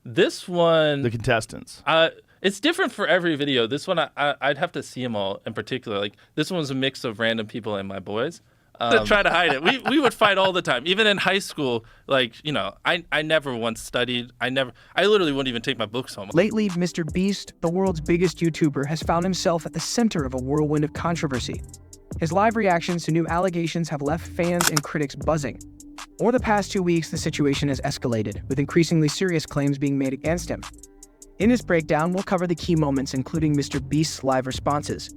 This one, The contestants. it's different for every video. This one, I'd have to see them all in particular. Like this one was a mix of random people and my boys. To try to hide it. We would fight all the time. Even in high school, like, you know, I never once studied. I literally wouldn't even take my books home. Lately, MrBeast, the world's biggest YouTuber, has found himself at the center of a whirlwind of controversy. His live reactions to new allegations have left fans and critics buzzing. Over the past 2 weeks, the situation has escalated, with increasingly serious claims being made against him. In this breakdown, we'll cover the key moments, including MrBeast's live responses.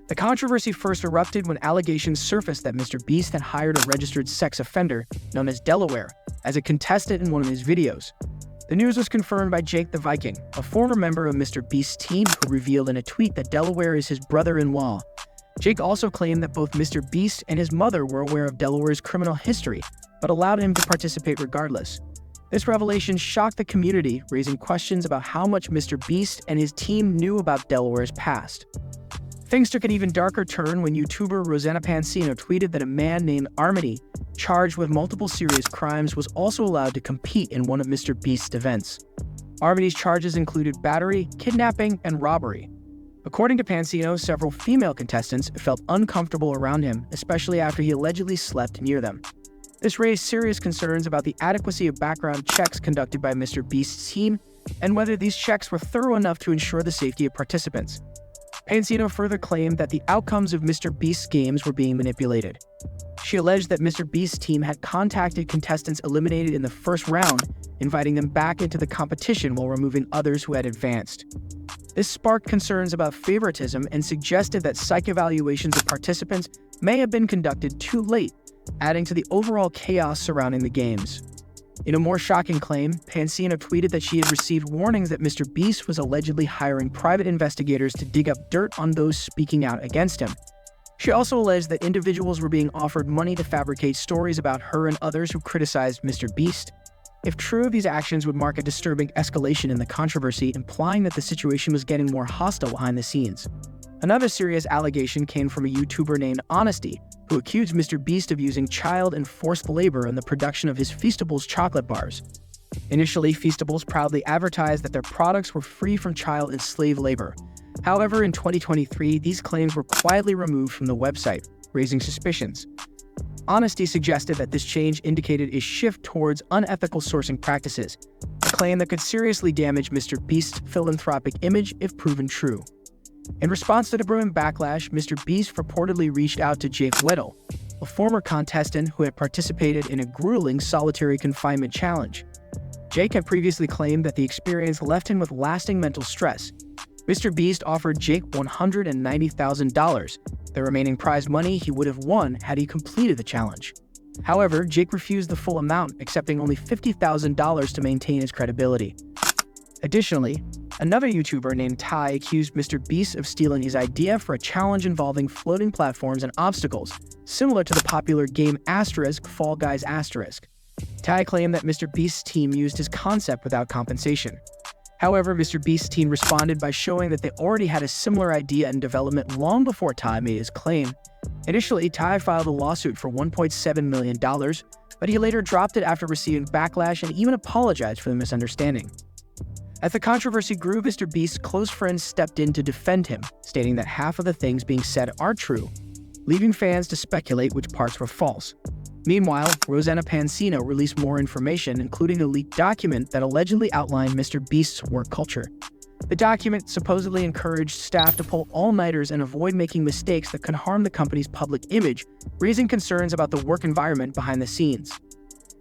The controversy first erupted when allegations surfaced that MrBeast had hired a registered sex offender, known as Delaware, as a contestant in one of his videos. The news was confirmed by Jake the Viking, a former member of MrBeast's team who revealed in a tweet that Delaware is his brother-in-law. Jake also claimed that both MrBeast and his mother were aware of Delaware's criminal history, but allowed him to participate regardless. This revelation shocked the community, raising questions about how much MrBeast and his team knew about Delaware's past. Things took an even darker turn when YouTuber Rosanna Pansino tweeted that a man named Armity, charged with multiple serious crimes, was also allowed to compete in one of MrBeast's events. Armity's charges included battery, kidnapping, and robbery. According to Pansino, several female contestants felt uncomfortable around him, especially after he allegedly slept near them. This raised serious concerns about the adequacy of background checks conducted by MrBeast's team and whether these checks were thorough enough to ensure the safety of participants. Pansino further claimed that the outcomes of MrBeast's games were being manipulated. She alleged that MrBeast's team had contacted contestants eliminated in the first round, inviting them back into the competition while removing others who had advanced. This sparked concerns about favoritism and suggested that psych evaluations of participants may have been conducted too late, adding to the overall chaos surrounding the games. In a more shocking claim, Pansino tweeted that she had received warnings that MrBeast was allegedly hiring private investigators to dig up dirt on those speaking out against him. She also alleged that individuals were being offered money to fabricate stories about her and others who criticized MrBeast. If true, these actions would mark a disturbing escalation in the controversy, implying that the situation was getting more hostile behind the scenes. Another serious allegation came from a YouTuber named Honesty, who accused MrBeast of using child and forced labor in the production of his Feastables chocolate bars. Initially, Feastables proudly advertised that their products were free from child and slave labor. However, in 2023, these claims were quietly removed from the website, raising suspicions. Honesty suggested that this change indicated a shift towards unethical sourcing practices, a claim that could seriously damage MrBeast's philanthropic image if proven true. In response to the brewing backlash, MrBeast reportedly reached out to Jake Weddle, a former contestant who had participated in a grueling solitary confinement challenge. Jake had previously claimed that the experience left him with lasting mental stress. MrBeast offered Jake $190,000, the remaining prize money he would have won had he completed the challenge. However, Jake refused the full amount, accepting only $50,000 to maintain his credibility. Additionally, another YouTuber named Ty accused MrBeast of stealing his idea for a challenge involving floating platforms and obstacles, similar to the popular game Fall Guys Asterisk. Ty claimed that MrBeast's team used his concept without compensation. However, MrBeast's team responded by showing that they already had a similar idea in development long before Ty made his claim. Initially, Ty filed a lawsuit for $1.7 million, but he later dropped it after receiving backlash and even apologized for the misunderstanding. As the controversy grew, MrBeast's close friends stepped in to defend him, stating that half of the things being said are true, leaving fans to speculate which parts were false. Meanwhile, Rosanna Pansino released more information, including a leaked document that allegedly outlined MrBeast's work culture. The document supposedly encouraged staff to pull all-nighters and avoid making mistakes that could harm the company's public image, raising concerns about the work environment behind the scenes.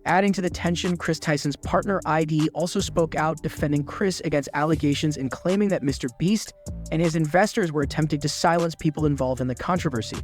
Adding to the tension, Chris Tyson's partner ID also spoke out, defending Chris against allegations and claiming that MrBeast and his investors were attempting to silence people involved in the controversy.